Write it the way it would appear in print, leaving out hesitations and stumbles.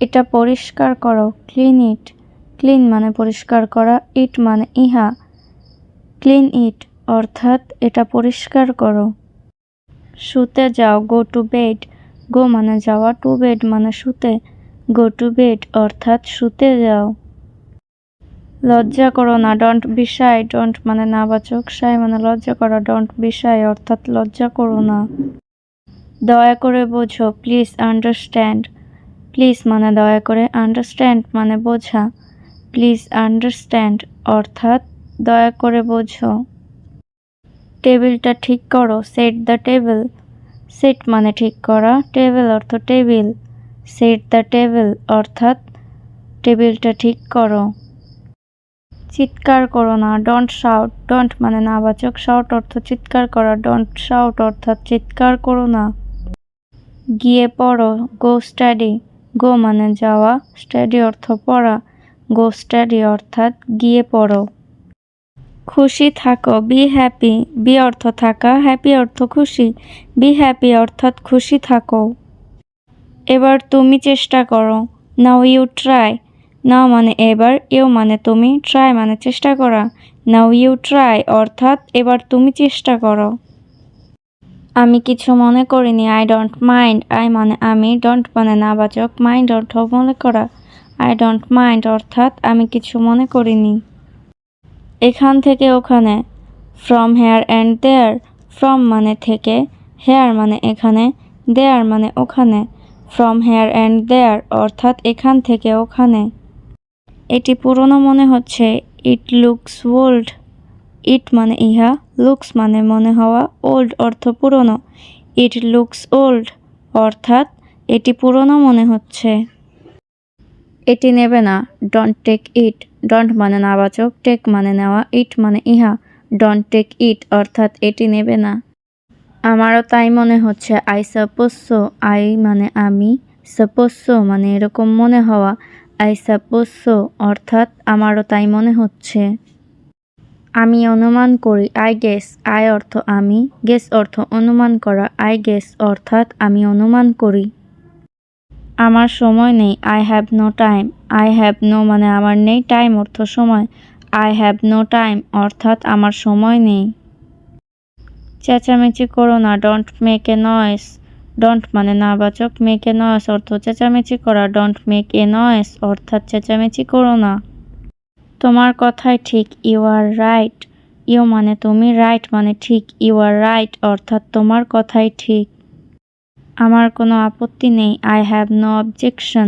এটা পরিষ্কার করো, ক্লিন ইট। ক্লিন মানে পরিষ্কার করা, ইট মানে ইহা, ক্লিন ইট অর্থাৎ এটা পরিষ্কার করো। শুতে যাও, গো টু বেড। গো মানে যাওয়া, টু বেড মানে শুতে, গো টু বেড অর্থাৎ শুতে যাও। লজ্জা করো না, ডোন্ট বি শাই। ডোন্ট মানে নাবাচক, শাই মানে লজ্জা করা, ডোন্ট বি শাই অর্থাৎ লজ্জা করো না। দয়া করে বোঝো, প্লিজ আন্ডারস্ট্যান্ড। প্লিজ মানে দয়া করে, আন্ডারস্ট্যান্ড মানে বোঝা, প্লিজ আন্ডারস্ট্যান্ড অর্থাৎ দয়া করে বোঝো। টেবিলটা ঠিক করো, সেট দ্য টেবিল। সেট মানে ঠিক করা, টেবিল অর্থ টেবিল, সেট দ্য টেবিল অর্থাৎ টেবিলটা ঠিক করো। চিৎকার করো না, ডোন্ট শাউট। ডোন্ট মানে নাবাচক, শাউট অর্থ চিৎকার করা, ডোন্ট শাউট অর্থাৎ চিৎকার করো না। গিয়ে পড়ো, গো স্টাডি। গো মানে যাওয়া, স্টাডি অর্থ পড়া, গো স্টাডি অর্থাৎ গিয়ে পড়ো। খুশি থাকো, বি হ্যাপি। বি অর্থ থাকা, হ্যাপি অর্থ খুশি, বি হ্যাপি অর্থাৎ খুশি থাকো। এবার তুমি চেষ্টা করো, নাও ইউ ট্রাই। নাও মানে এবার, ইউ মানে তুমি, ট্রাই মানে চেষ্টা করা, নাও ইউ ট্রাই অর্থাৎ এবার তুমি চেষ্টা করো। আমি কিছু মনে করিনি, আই ডোন্ট মাইন্ড। আই মানে আমি, ডোন্ট মানে নাবাচক, মাইন্ড অর্থ মনে করা, আই ডোন্ট মাইন্ড অর্থাৎ আমি কিছু মনে করিনি। এখান থেকে ওখানে, from here and there. From মানে থেকে, হেয়ার মানে এখানে, দেয়ার মানে ওখানে, ফ্রম হেয়ার অ্যান্ড দেয়ার অর্থাৎ এখান থেকে ওখানে। এটি পুরনো মনে হচ্ছে, ইট লুকস ওল্ড। ইট মানে ইহা, লুকস মানে মনে হওয়া, ওল্ড অর্থ পুরনো, ইট লুকস ওল্ড অর্থাৎ এটি পুরনো মনে হচ্ছে। এটি নেবে না, ডোন্ট টেক ইট। ডোন্ট মানে নাবাচক, টেক মানে নেওয়া, ইট মানে ইহা, ডোন্ট টেক ইট অর্থাৎ এটি নেবে না। আমারও তাই মনে হচ্ছে, আই সাপোজ সো। আই মানে আমি, সাপোজ সো মানে এরকম মনে হওয়া, আই সাপোজ সো অর্থাৎ আমারও তাই মনে হচ্ছে। আমি অনুমান করি, আই গেস। আই অর্থ আমি, গেস অর্থ অনুমান করা, আই গেস অর্থাৎ আমি অনুমান করি। আমার সময় নেই, I have no time. I have no মানে আমার নেই, টাইম অর্থ সময়, আই হ্যাভ নো টাইম অর্থাৎ আমার সময় নেই। চেঁচামেচি করো না, don't make a noise. Don't মানে নাবাচক, মেক এ নয়েস অর্থ চেঁচামেচি করা, ডোন্ট মেক এ নয়েস অর্থাৎ চেঁচামেচি করো না। তোমার কথাই ঠিক, ইউ আর রাইট। ইউ মানে তুমি, রাইট মানে ঠিক, ইউ আর রাইট অর্থাৎ তোমার কথাই ঠিক। আমার কোনো আপত্তি নেই, আই হ্যাভ নো অবজেকশন।